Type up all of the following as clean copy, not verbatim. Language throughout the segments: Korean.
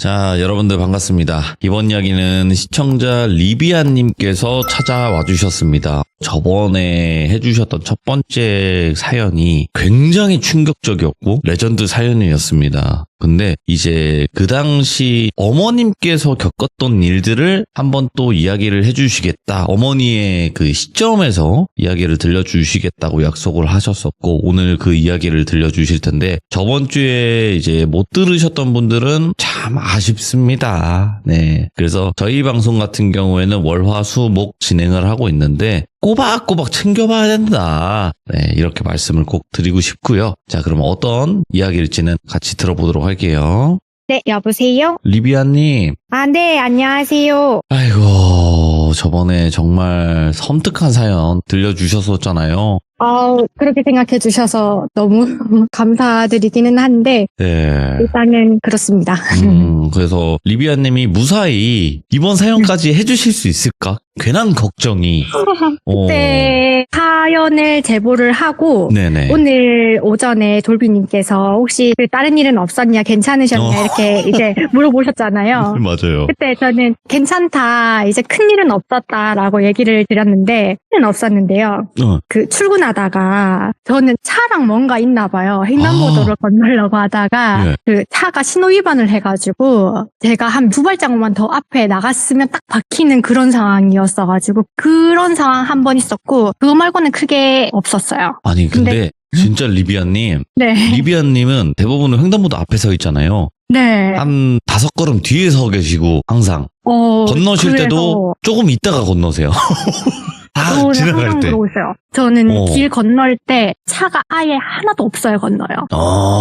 자, 여러분들 반갑습니다. 이번 이야기는 시청자 리비아님께서 찾아와 주셨습니다. 저번에 해주셨던 첫 번째 사연이 굉장히 충격적이었고 레전드 사연이었습니다. 근데 이제 그 당시 어머님께서 겪었던 일들을 한번 또 이야기를 해주시겠다. 어머니의 그 시점에서 이야기를 들려주시겠다고 약속을 하셨었고 오늘 그 이야기를 들려주실 텐데 저번 주에 이제 못 들으셨던 분들은 참 아쉽습니다. 네. 그래서 저희 방송 같은 경우에는 월화수목 진행을 하고 있는데 꼬박꼬박 챙겨봐야 된다. 네, 이렇게 말씀을 꼭 드리고 싶고요. 자, 그럼 어떤 이야기일지는 같이 들어보도록 할게요. 네, 여보세요? 리비아님. 네, 안녕하세요. 아이고, 저번에 정말 섬뜩한 사연 들려주셨었잖아요. 그렇게 생각해 주셔서 너무 감사드리기는 한데, 네. 일단은 그렇습니다. 그래서 리비아님이 무사히 이번 사연까지 해주실 수 있을까? 괜한 걱정이. 그때 사연을 제보를 하고, 네네. 오늘 오전에 돌비님께서 혹시 다른 일은 없었냐, 괜찮으셨냐, 이렇게 이제 물어보셨잖아요. 맞아요. 그때 저는 괜찮다, 이제 큰일은 없었다라고 얘기를 드렸는데, 큰일은 없었는데요. 그 출근하다가 저는 차랑 뭔가 있나 봐요. 횡단보도를 건너려고 하다가 예. 그 차가 신호 위반을 해가지고 제가 한 두 발자국만 더 앞에 나갔으면 딱 박히는 그런 상황이었어가지고 그런 상황 한 번 있었고 그거 말고는 크게 없었어요. 아니 근데 진짜 리비아님. 네. 리비아님은 대부분 횡단보도 앞에 서 있잖아요. 네. 한 5걸음 뒤에 서 계시고 항상 건너실 그래서 때도 조금 있다가 건너세요. 지나갈 항상 때. 그러세요. 저는 길 건널 때 차가 아예 하나도 없어요, 건너요.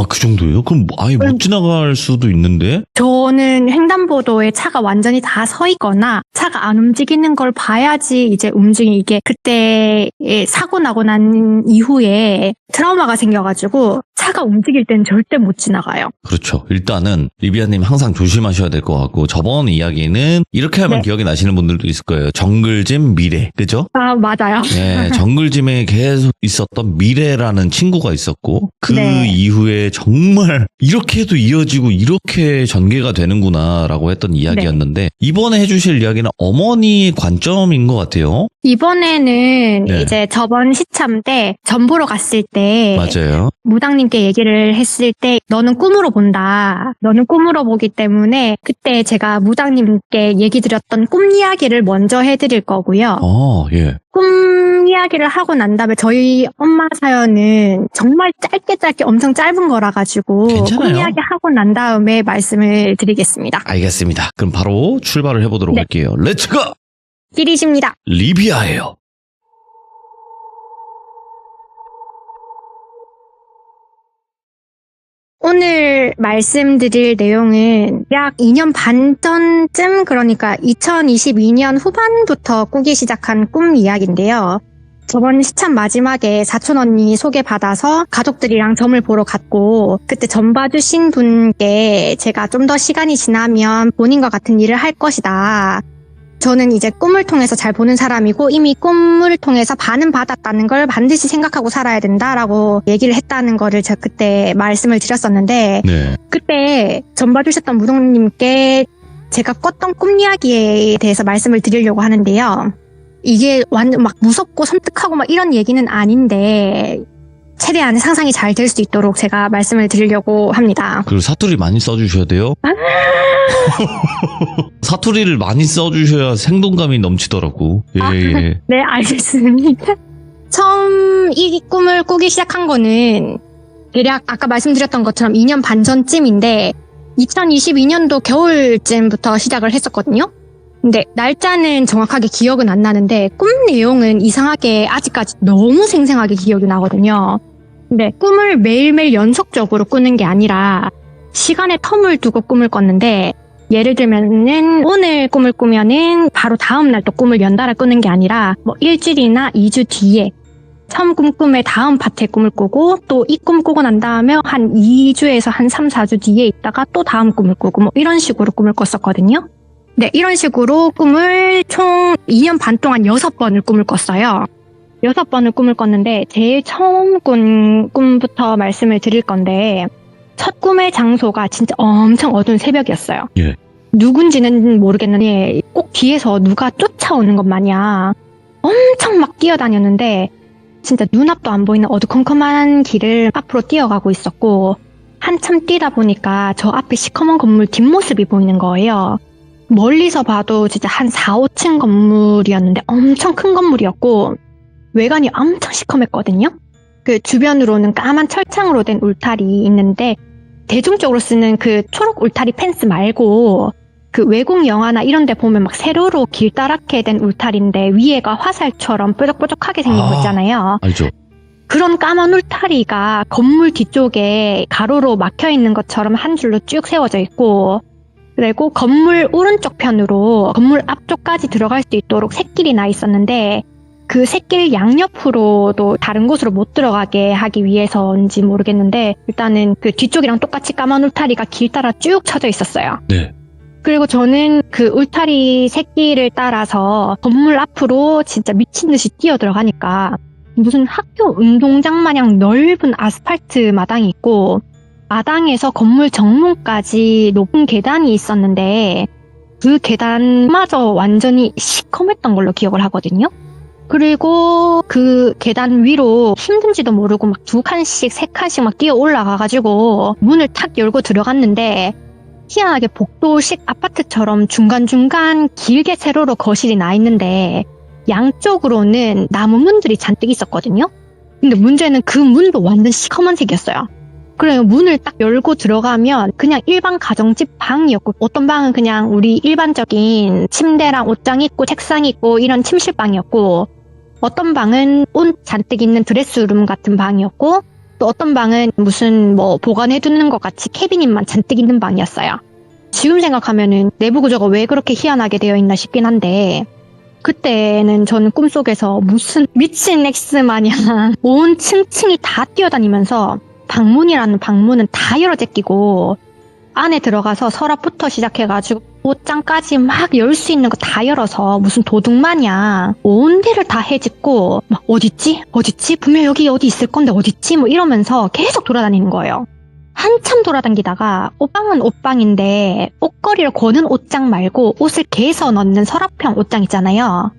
그 정도예요? 그럼 아예 못 지나갈 수도 있는데? 저는 횡단보도에 차가 완전히 다 서 있거나 차가 안 움직이는 걸 봐야지 이제 움직이게 그때 사고 나고 난 이후에 트라우마가 생겨가지고 차가 움직일 땐 절대 못 지나가요. 그렇죠. 일단은 리비아님 항상 조심하셔야 될 것 같고 저번 이야기는 이렇게 하면 기억이 나시는 분들도 있을 거예요. 정글짐 미래. 그죠? 맞아요. 네, 정글짐에 계속 있었던 미래라는 친구가 있었고 그 이후에 정말 이렇게도 이어지고 이렇게 전개가 되는구나라고 했던 이야기였는데 이번에 해주실 이야기는 어머니의 관점인 것 같아요. 이번에는 이제 저번 시참 때 전 보러 갔을 때 맞아요. 무당님께 얘기를 했을 때 너는 꿈으로 본다. 너는 꿈으로 보기 때문에 그때 제가 무당님께 얘기 드렸던 꿈 이야기를 먼저 해드릴 거고요. 예. 꿈 이야기를 하고 난 다음에 저희 엄마 사연은 정말 짧게 엄청 짧은 거라 가지고 괜찮아요. 꿈 이야기 하고 난 다음에 말씀을 드리겠습니다. 알겠습니다. 그럼 바로 출발을 해보도록 할게요. 렛츠고! 길이십니다. 리비아예요. 오늘 말씀드릴 내용은 약 2년 반 전쯤 그러니까 2022년 후반부터 꾸기 시작한 꿈 이야기인데요. 저번 시참 마지막에 사촌 언니 소개받아서 가족들이랑 점을 보러 갔고 그때 점 봐주신 분께 제가 좀 더 시간이 지나면 본인과 같은 일을 할 것이다. 저는 이제 꿈을 통해서 잘 보는 사람이고 이미 꿈을 통해서 반은 받았다는 걸 반드시 생각하고 살아야 된다라고 얘기를 했다는 거를 제가 그때 말씀을 드렸었는데 그때 점 봐주셨던 무당님께 제가 꿨던 꿈 이야기에 대해서 말씀을 드리려고 하는데요. 이게 완전 막 무섭고 섬뜩하고 막 이런 얘기는 아닌데 최대한 상상이 잘 될 수 있도록 제가 말씀을 드리려고 합니다. 그리고 사투리 많이 써주셔야 돼요. 사투리를 많이 써주셔야 생동감이 넘치더라고. 예. 네, 알겠습니다. 처음 이 꿈을 꾸기 시작한 거는 대략 아까 말씀드렸던 것처럼 2년 반 전쯤인데 2022년도 겨울쯤부터 시작을 했었거든요. 근데 날짜는 정확하게 기억은 안 나는데 꿈 내용은 이상하게 아직까지 너무 생생하게 기억이 나거든요. 근데 꿈을 매일매일 연속적으로 꾸는 게 아니라 시간에 텀을 두고 꿈을 꿨는데 예를 들면은 오늘 꿈을 꾸면은 바로 다음 날 또 꿈을 연달아 꾸는 게 아니라 뭐 일주일이나 2주 뒤에 처음 꿈의 다음 파트의 꿈을 꾸고 또 이 꿈 꾸고 난 다음에 한 2주에서 한 3, 4주 뒤에 있다가 또 다음 꿈을 꾸고 뭐 이런 식으로 꿈을 꿨었거든요. 네, 이런 식으로 꿈을 총 2년 반 동안 6번을 꿈을 꿨어요. 6번을 꿈을 꿨는데 제일 처음 꾼 꿈부터 말씀을 드릴 건데 첫 꿈의 장소가 진짜 엄청 어두운 새벽이었어요. 예. 누군지는 모르겠는데 꼭 뒤에서 누가 쫓아오는 것 마냥 엄청 막 뛰어다녔는데 진짜 눈앞도 안 보이는 어두컴컴한 길을 앞으로 뛰어가고 있었고 한참 뛰다 보니까 저 앞에 시커먼 건물 뒷모습이 보이는 거예요. 멀리서 봐도 진짜 한 4, 5층 건물이었는데 엄청 큰 건물이었고 외관이 엄청 시커맸거든요. 그 주변으로는 까만 철창으로 된 울타리 있는데 대중적으로 쓰는 그 초록 울타리 펜스 말고 그 외국 영화나 이런 데 보면 막 세로로 길다랗게 된 울타리인데 위에가 화살처럼 뾰족뾰족하게 생긴 거 있잖아요. 알죠. 그런 까만 울타리가 건물 뒤쪽에 가로로 막혀 있는 것처럼 한 줄로 쭉 세워져 있고 그리고 건물 오른쪽 편으로 건물 앞쪽까지 들어갈 수 있도록 샛길이 나 있었는데 그 샛길 양옆으로도 다른 곳으로 못 들어가게 하기 위해서인지 모르겠는데 일단은 그 뒤쪽이랑 똑같이 까만 울타리가 길 따라 쭉 쳐져 있었어요. 네. 그리고 저는 그 울타리 샛길을 따라서 건물 앞으로 진짜 미친 듯이 뛰어 들어가니까 무슨 학교 운동장 마냥 넓은 아스팔트 마당이 있고 마당에서 건물 정문까지 높은 계단이 있었는데 그 계단마저 완전히 시커맸던 걸로 기억을 하거든요. 그리고 그 계단 위로 힘든지도 모르고 막 2칸씩 3칸씩 막 뛰어 올라가가지고 문을 탁 열고 들어갔는데 희한하게 복도식 아파트처럼 중간중간 길게 세로로 거실이 나 있는데 양쪽으로는 나무 문들이 잔뜩 있었거든요. 근데 문제는 그 문도 완전 시커먼색이었어요. 그래요. 문을 딱 열고 들어가면 그냥 일반 가정집 방이었고 어떤 방은 그냥 우리 일반적인 침대랑 옷장 있고 책상 있고 이런 침실방이었고 어떤 방은 옷 잔뜩 있는 드레스룸 같은 방이었고 또 어떤 방은 무슨 뭐 보관해두는 것 같이 캐비닛만 잔뜩 있는 방이었어요. 지금 생각하면은 내부 구조가 왜 그렇게 희한하게 되어 있나 싶긴 한데 그때는 저는 꿈속에서 무슨 미친 엑스 마냥 온 층층이 다 뛰어다니면서 방문이라는 방문은 다 열어 제끼고 안에 들어가서 서랍부터 시작해가지고 옷장까지 막 열 수 있는 거 다 열어서 무슨 도둑 마냥 온 데를 다 헤집고 막 어딨지? 분명 여기 어디 있을 건데 어딨지? 뭐 이러면서 계속 돌아다니는 거예요. 한참 돌아다니다가 옷방은 옷방인데 옷걸이를 거는 옷장 말고 옷을 개서 넣는 서랍형 옷장 있잖아요.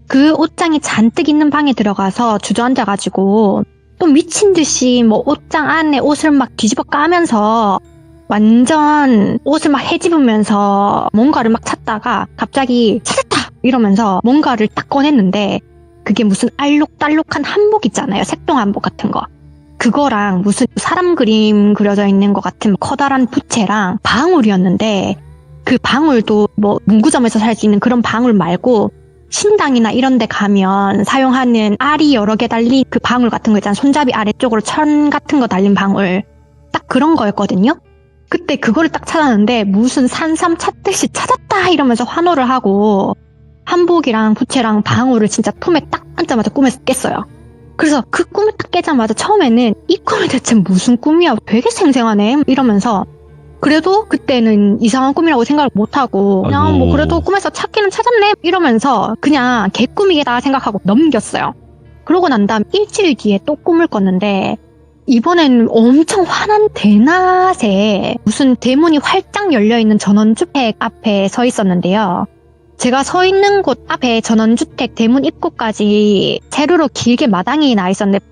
그 옷장이 잔뜩 있는 방에 들어가서 주저앉아가지고 또 미친 듯이 뭐 옷장 안에 옷을 막 뒤집어 까면서 완전 옷을 막 헤집으면서 뭔가를 막 찾다가 갑자기 찾았다! 이러면서 뭔가를 딱 꺼냈는데 그게 무슨 알록달록한 한복 있잖아요. 색동 한복 같은 거. 그거랑 무슨 사람 그림 그려져 있는 것 같은 커다란 부채랑 방울이었는데 그 방울도 뭐 문구점에서 살 수 있는 그런 방울 말고 신당이나 이런 데 가면 사용하는 알이 여러 개 달린 그 방울 같은 거 있잖아요. 손잡이 아래쪽으로 천 같은 거 달린 방울. 딱 그런 거였거든요. 그때 그거를 딱 찾았는데 무슨 산삼 찾듯이 찾았다 이러면서 환호를 하고 한복이랑 부채랑 방울을 진짜 품에 딱 앉자마자 꿈에서 깼어요. 그래서 그 꿈을 딱 깨자마자 처음에는 이 꿈이 대체 무슨 꿈이야? 되게 생생하네 이러면서 그래도 그때는 이상한 꿈이라고 생각을 못하고 그냥 뭐 그래도 꿈에서 찾기는 찾았네 이러면서 그냥 개꿈이겠다 생각하고 넘겼어요. 그러고 난 다음 일주일 뒤에 또 꿈을 꿨는데 이번엔 엄청 환한 대낮에 무슨 대문이 활짝 열려있는 전원주택 앞에 서 있었는데요. 제가 서 있는 곳 앞에 전원주택 대문 입구까지 세로로 길게 마당이 나 있었는데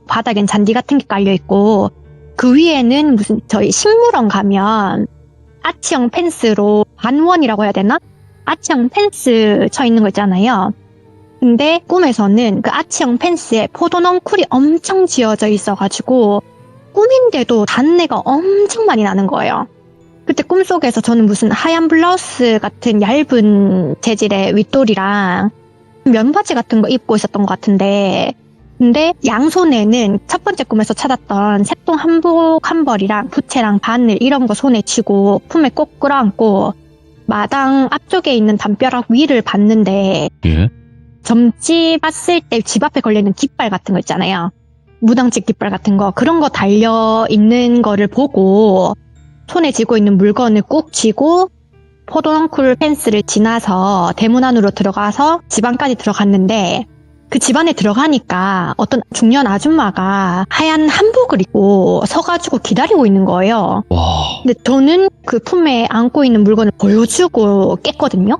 바닥엔 잔디 같은 게 깔려있고 그 위에는 무슨 저희 식물원 가면 아치형 펜스로 반원이라고 해야 되나? 아치형 펜스 쳐 있는 거 있잖아요. 근데 꿈에서는 그 아치형 펜스에 포도넝쿨이 엄청 지어져 있어가지고 꿈인데도 단내가 엄청 많이 나는 거예요. 그때 꿈속에서 저는 무슨 하얀 블라우스 같은 얇은 재질의 윗돌이랑 면바지 같은 거 입고 있었던 것 같은데 근데 양손에는 첫 번째 꿈에서 찾았던 색동 한복 한 벌이랑 부채랑 바늘 이런 거 손에 쥐고 품에 꼭 끌어안고 마당 앞쪽에 있는 담벼락 위를 봤는데 예? 점집 봤을 때 집 앞에 걸려있는 깃발 같은 거 있잖아요. 무당집 깃발 같은 거 그런 거 달려있는 거를 보고 손에 쥐고 있는 물건을 꾹 쥐고 포도넝쿨 펜스를 지나서 대문 안으로 들어가서 집 안까지 들어갔는데 그 집안에 들어가니까 어떤 중년 아줌마가 하얀 한복을 입고 서가지고 기다리고 있는 거예요. 와. 근데 저는 그 품에 안고 있는 물건을 보여주고 깼거든요.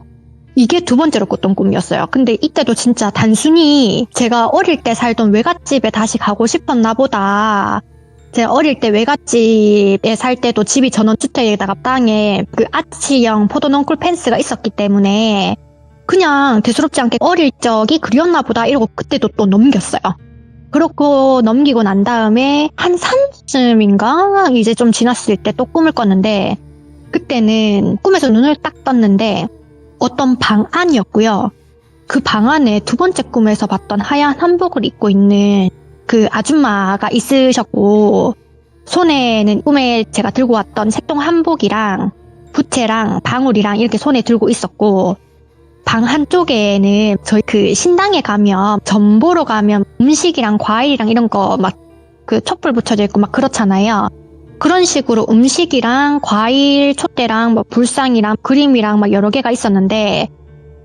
이게 두 번째로 꿨던 꿈이었어요. 근데 이때도 진짜 단순히 제가 어릴 때 살던 외갓집에 다시 가고 싶었나 보다. 제가 어릴 때 외갓집에 살 때도 집이 전원주택에다가 땅에 그 아치형 포도넝쿨 펜스가 있었기 때문에 그냥 대수롭지 않게 어릴 적이 그리웠나 보다 이러고 그때도 또 넘겼어요. 그렇고 넘기고 난 다음에 한 3쯤인가 이제 좀 지났을 때 또 꿈을 꿨는데 그때는 꿈에서 눈을 딱 떴는데 어떤 방 안이었고요. 그 방 안에 두 번째 꿈에서 봤던 하얀 한복을 입고 있는 그 아줌마가 있으셨고 손에는 꿈에 제가 들고 왔던 색동 한복이랑 부채랑 방울이랑 이렇게 손에 들고 있었고 방 한쪽에는 저희 그 신당에 가면 전 보러 가면 음식이랑 과일이랑 이런 거 막 그 촛불 붙여져 있고 막 그렇잖아요. 그런 식으로 음식이랑 과일, 촛대랑 뭐 불상이랑 그림이랑 막 여러 개가 있었는데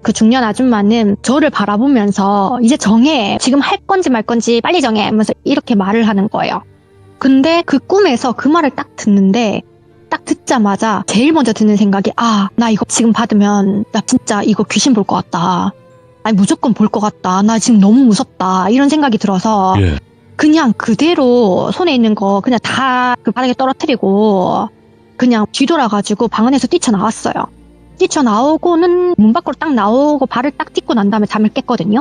그 중년 아줌마는 저를 바라보면서 이제 정해. 지금 할 건지 말 건지 빨리 정해. 하면서 이렇게 말을 하는 거예요. 근데 그 꿈에서 그 말을 딱 듣는데 딱 듣자마자 제일 먼저 드는 생각이 나 이거 지금 받으면 나 진짜 이거 귀신 볼 것 같다. 아니 무조건 볼 것 같다. 나 지금 너무 무섭다. 이런 생각이 들어서 예. 그냥 그대로 손에 있는 거 그냥 다 그 바닥에 떨어뜨리고 그냥 뒤돌아가지고 방 안에서 뛰쳐나왔어요. 뛰쳐나오고는 문 밖으로 딱 나오고 발을 딱 딛고 난 다음에 잠을 깼거든요.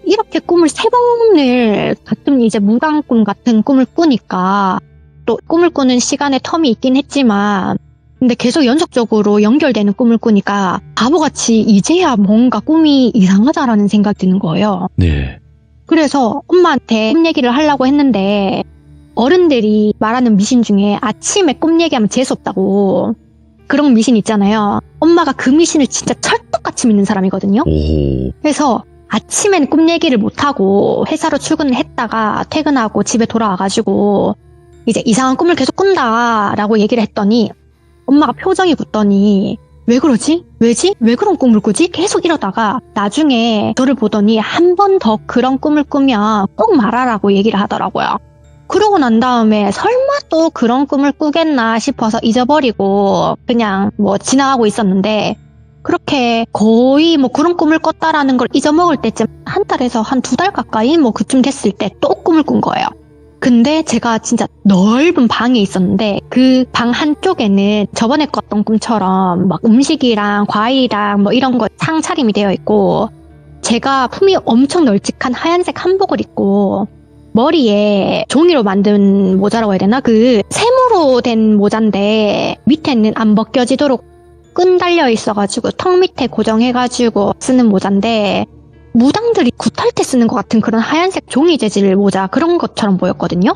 이렇게 꿈을 3번을 가끔 이제 무당꿈 같은 꿈을 꾸니까 또 꿈을 꾸는 시간에 텀이 있긴 했지만 근데 계속 연속적으로 연결되는 꿈을 꾸니까 바보같이 이제야 뭔가 꿈이 이상하다라는 생각이 드는 거예요. 네. 그래서 엄마한테 꿈 얘기를 하려고 했는데 어른들이 말하는 미신 중에 아침에 꿈 얘기하면 재수없다고 그런 미신 있잖아요. 엄마가 그 미신을 진짜 철떡같이 믿는 사람이거든요. 오. 그래서 아침엔 꿈 얘기를 못하고 회사로 출근을 했다가 퇴근하고 집에 돌아와가지고 이제 이상한 꿈을 계속 꾼다라고 얘기를 했더니 엄마가 표정이 굳더니 왜 그러지? 왜지? 왜 그런 꿈을 꾸지? 계속 이러다가 나중에 저를 보더니 한 번 더 그런 꿈을 꾸면 꼭 말하라고 얘기를 하더라고요. 그러고 난 다음에 설마 또 그런 꿈을 꾸겠나 싶어서 잊어버리고 그냥 뭐 지나가고 있었는데 그렇게 거의 뭐 그런 꿈을 꿨다라는 걸 잊어먹을 때쯤 한 달에서 한 2달 가까이 뭐 그쯤 됐을 때 또 꿈을 꾼 거예요. 근데 제가 진짜 넓은 방에 있었는데 그 방 한쪽에는 저번에 꿨던 꿈처럼 막 음식이랑 과일이랑 뭐 이런 거 상차림이 되어 있고 제가 품이 엄청 널찍한 하얀색 한복을 입고 머리에 종이로 만든 모자라고 해야 되나? 그 샘으로 된 모자인데 밑에는 안 벗겨지도록 끈 달려 있어가지고 턱 밑에 고정해가지고 쓰는 모자인데 무당들이 굿할 때 쓰는 것 같은 그런 하얀색 종이 재질 모자 그런 것처럼 보였거든요.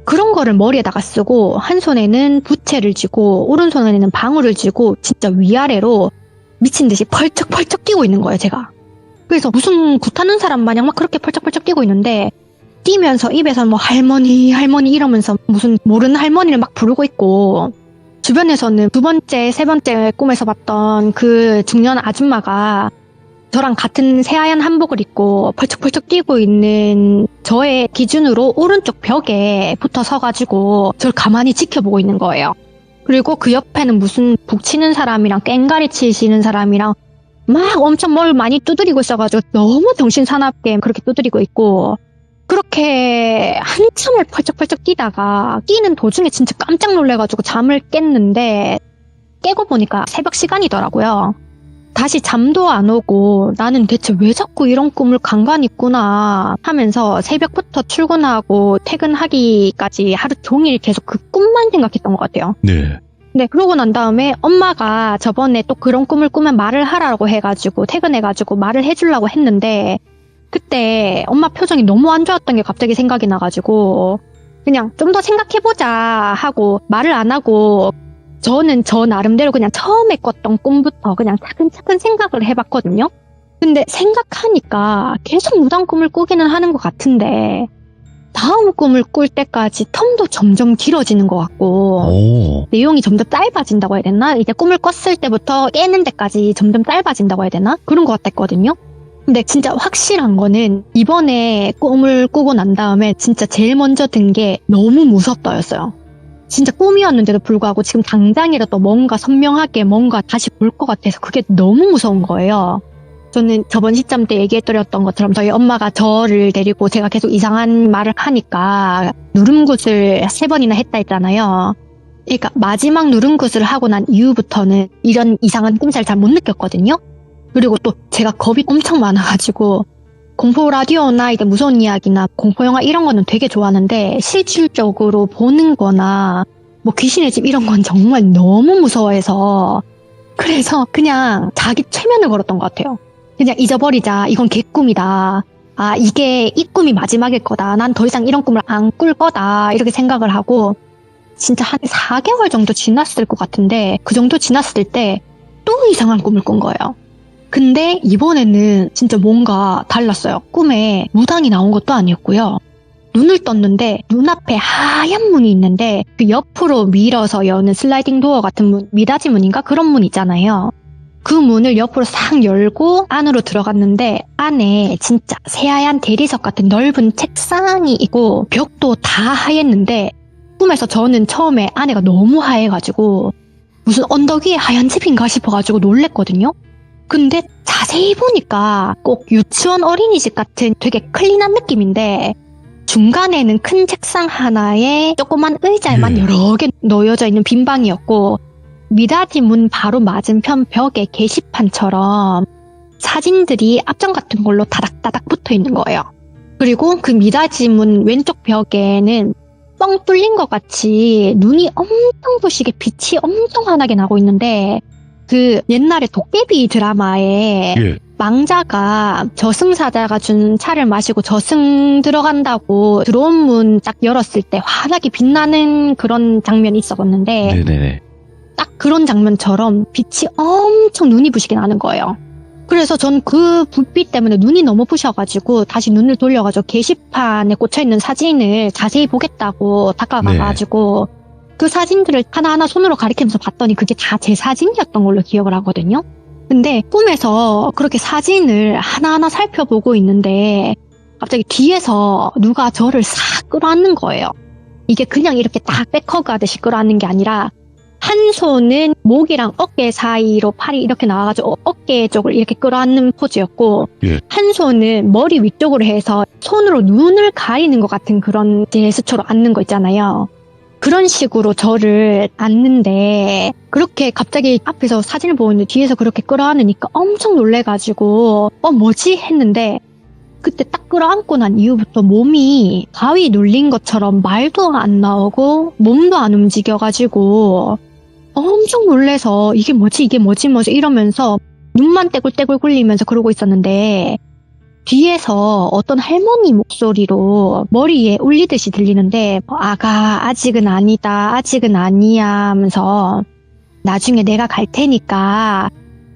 그런 거를 머리에다가 쓰고 한 손에는 부채를 쥐고 오른손에는 방울을 쥐고 진짜 위아래로 미친 듯이 펄쩍펄쩍 뛰고 있는 거예요, 제가. 그래서 무슨 굿하는 사람 마냥 막 그렇게 펄쩍펄쩍 뛰고 있는데 뛰면서 입에서 뭐 할머니 할머니 이러면서 무슨 모르는 할머니를 막 부르고 있고 주변에서는 2번째, 3번째 꿈에서 봤던 그 중년 아줌마가 저랑 같은 새하얀 한복을 입고 펄쩍펄쩍 뛰고 있는 저의 기준으로 오른쪽 벽에 붙어 서가지고 저를 가만히 지켜보고 있는 거예요. 그리고 그 옆에는 무슨 북치는 사람이랑 깽가리 치시는 사람이랑 막 엄청 뭘 많이 두드리고 있어가지고 너무 정신사납게 그렇게 두드리고 있고 그렇게 한참을 펄쩍펄쩍 뛰다가 뛰는 도중에 진짜 깜짝 놀래가지고 잠을 깼는데 깨고 보니까 새벽 시간이더라고요. 다시 잠도 안 오고 나는 대체 왜 자꾸 이런 꿈을 간간히 꾸나 하면서 새벽부터 출근하고 퇴근하기까지 하루 종일 계속 그 꿈만 생각했던 것 같아요. 네. 네, 그러고 난 다음에 엄마가 저번에 또 그런 꿈을 꾸면 말을 하라고 해가지고 퇴근해가지고 말을 해주려고 했는데 그때 엄마 표정이 너무 안 좋았던 게 갑자기 생각이 나가지고 그냥 좀 더 생각해보자 하고 말을 안 하고 저는 저 나름대로 그냥 처음에 꿨던 꿈부터 그냥 차근차근 생각을 해봤거든요. 근데 생각하니까 계속 무당 꿈을 꾸기는 하는 것 같은데 다음 꿈을 꿀 때까지 텀도 점점 길어지는 것 같고 오. 내용이 점점 짧아진다고 해야 되나? 이제 꿈을 꿨을 때부터 깨는 데까지 점점 짧아진다고 해야 되나? 그런 것 같았거든요. 근데 진짜 확실한 거는 이번에 꿈을 꾸고 난 다음에 진짜 제일 먼저 든 게 너무 무섭다였어요. 진짜 꿈이었는데도 불구하고 지금 당장이라도 뭔가 선명하게 뭔가 다시 볼 것 같아서 그게 너무 무서운 거예요. 저는 저번 시점 때 얘기해드렸던 것처럼 저희 엄마가 저를 데리고 제가 계속 이상한 말을 하니까 누름굿을 3번이나 했다 했잖아요. 그러니까 마지막 누름굿을 하고 난 이후부터는 이런 이상한 꿈잘 잘 못 느꼈거든요. 그리고 또 제가 겁이 엄청 많아가지고 공포 라디오나 이제 무서운 이야기나 공포 영화 이런 거는 되게 좋아하는데 실질적으로 보는 거나 뭐 귀신의 집 이런 건 정말 너무 무서워해서 그래서 그냥 자기 최면을 걸었던 것 같아요. 그냥 잊어버리자. 이건 개꿈이다. 아, 이게 이 꿈이 마지막일 거다. 난 더 이상 이런 꿈을 안 꿀 거다. 이렇게 생각을 하고 진짜 한 4개월 정도 지났을 것 같은데 그 정도 지났을 때 또 이상한 꿈을 꾼 거예요. 근데 이번에는 진짜 뭔가 달랐어요. 꿈에 무당이 나온 것도 아니었고요. 눈을 떴는데 눈앞에 하얀 문이 있는데 그 옆으로 밀어서 여는 슬라이딩 도어 같은 문, 미닫이 문인가? 그런 문 있잖아요. 그 문을 옆으로 싹 열고 안으로 들어갔는데 안에 진짜 새하얀 대리석 같은 넓은 책상이 있고 벽도 다 하였는데 꿈에서 저는 처음에 안에가 너무 하얘가지고 무슨 언덕 위에 하얀 집인가 싶어가지고 놀랬거든요. 근데 자세히 보니까 꼭 유치원 어린이집 같은 되게 클린한 느낌인데 중간에는 큰 책상 하나에 조그만 의자에만 여러 개 놓여져 있는 빈 방이었고 미닫이 문 바로 맞은편 벽에 게시판처럼 사진들이 앞장 같은 걸로 다닥다닥 붙어 있는 거예요. 그리고 그 미닫이 문 왼쪽 벽에는 뻥 뚫린 것 같이 눈이 엄청 부시게 빛이 엄청 환하게 나고 있는데 그 옛날에 도깨비 드라마에 망자가 저승사자가 준 차를 마시고 저승 들어간다고 들어온 문 딱 열었을 때 환하게 빛나는 그런 장면이 있었는데 네네네. 딱 그런 장면처럼 빛이 엄청 눈이 부시게 나는 거예요. 그래서 전 그 불빛 때문에 눈이 너무 부셔가지고 다시 눈을 돌려가지고 게시판에 꽂혀있는 사진을 자세히 보겠다고 다가가가지고 그 사진들을 하나하나 손으로 가리키면서 봤더니 그게 다 제 사진이었던 걸로 기억을 하거든요. 근데 꿈에서 그렇게 사진을 하나하나 살펴보고 있는데 갑자기 뒤에서 누가 저를 싹 끌어안는 거예요. 이게 그냥 이렇게 딱 백허그 하듯이 끌어안는 게 아니라 한 손은 목이랑 어깨 사이로 팔이 이렇게 나와가지고 어깨 쪽을 이렇게 끌어안는 포즈였고 한 손은 머리 위쪽으로 해서 손으로 눈을 가리는 것 같은 그런 제스처로 앉는 거 있잖아요. 그런 식으로 저를 앉는데 그렇게 갑자기 앞에서 사진을 보는데 뒤에서 그렇게 끌어안으니까 엄청 놀래가지고 뭐지? 했는데 그때 딱 끌어안고 난 이후부터 몸이 바위 눌린 것처럼 말도 안 나오고 몸도 안 움직여가지고 엄청 놀래서 이게 뭐지 이러면서 눈만 떼굴떼굴 굴리면서 그러고 있었는데 뒤에서 어떤 할머니 목소리로 머리에 울리듯이 들리는데 아가 아직은 아니다 아직은 아니야 하면서 나중에 내가 갈 테니까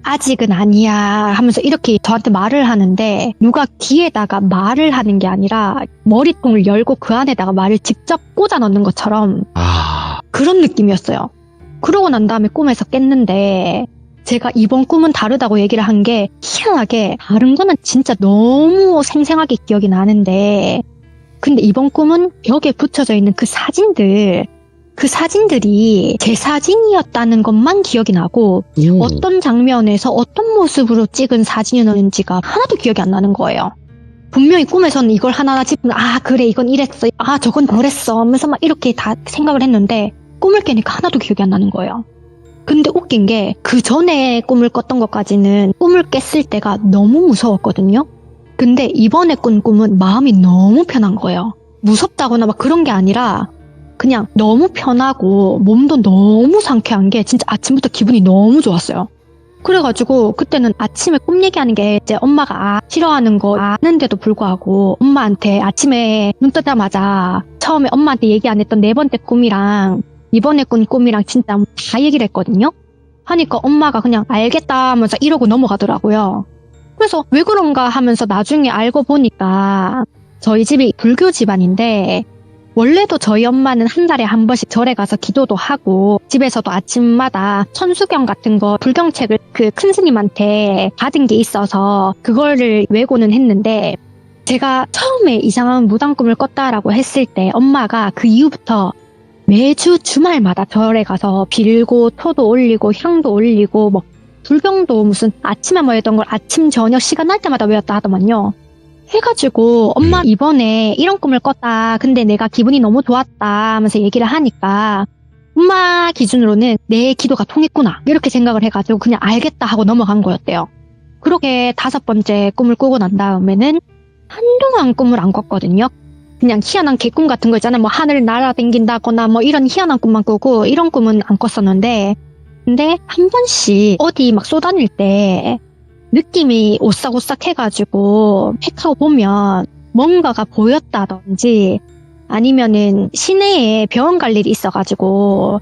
아직은 아니야 하면서 이렇게 저한테 말을 하는데 누가 귀에다가 말을 하는 게 아니라 머리통을 열고 그 안에다가 말을 직접 꽂아 넣는 것처럼 그런 느낌이었어요. 그러고 난 다음에 꿈에서 깼는데 제가 이번 꿈은 다르다고 얘기를 한 게 희한하게 다른 거는 진짜 너무 생생하게 기억이 나는데 근데 이번 꿈은 벽에 붙여져 있는 그 사진들이 제 사진이었다는 것만 기억이 나고 어떤 장면에서 어떤 모습으로 찍은 사진이었는지가 하나도 기억이 안 나는 거예요. 분명히 꿈에서는 이걸 하나하나 짚으면 그래 이건 이랬어 저건 저랬어 하면서 막 이렇게 다 생각을 했는데 꿈을 깨니까 하나도 기억이 안 나는 거예요. 근데 웃긴 게 그 전에 꿈을 꿨던 것까지는 꿈을 깼을 때가 너무 무서웠거든요. 근데 이번에 꾼 꿈은 마음이 너무 편한 거예요. 무섭다거나 막 그런 게 아니라 그냥 너무 편하고 몸도 너무 상쾌한 게 진짜 아침부터 기분이 너무 좋았어요. 그래가지고 그때는 아침에 꿈 얘기하는 게 이제 엄마가 싫어하는 거 아는데도 불구하고 엄마한테 아침에 눈 뜨자마자 처음에 엄마한테 얘기 안 했던 4번째 꿈이랑 이번에 꾼 꿈이랑 진짜 다 얘기를 했거든요. 하니까 엄마가 그냥 알겠다 하면서 이러고 넘어가더라고요. 그래서 왜 그런가 하면서 나중에 알고 보니까 저희 집이 불교 집안인데 원래도 저희 엄마는 한 달에 한 번씩 절에 가서 기도도 하고 집에서도 아침마다 천수경 같은 거 불경책을 그 큰 스님한테 받은 게 있어서 그거를 외고는 했는데 제가 처음에 이상한 무당 꿈을 꿨다라고 했을 때 엄마가 그 이후부터 매주 주말마다 절에 가서 빌고 토도 올리고 향도 올리고 뭐 불경도 무슨 아침에 모였던 걸 아침 저녁 시간 날 때마다 외웠다 하더만요. 해가지고 엄마 이번에 이런 꿈을 꿨다. 근데 내가 기분이 너무 좋았다 하면서 얘기를 하니까 엄마 기준으로는 내 기도가 통했구나 이렇게 생각을 해가지고 그냥 알겠다 하고 넘어간 거였대요. 그렇게 5번째 꿈을 꾸고 난 다음에는 한동안 꿈을 안 꿨거든요. 그냥 희한한 개꿈 같은 거 있잖아요. 뭐 하늘 날아다닌다거나 뭐 이런 희한한 꿈만 꾸고 이런 꿈은 안 꿨었는데 근데 한 번씩 어디 막 쏘다닐 때 느낌이 오싹오싹 해가지고 팩하고 보면 뭔가가 보였다든지 아니면은 시내에 병원 갈 일이 있어가지고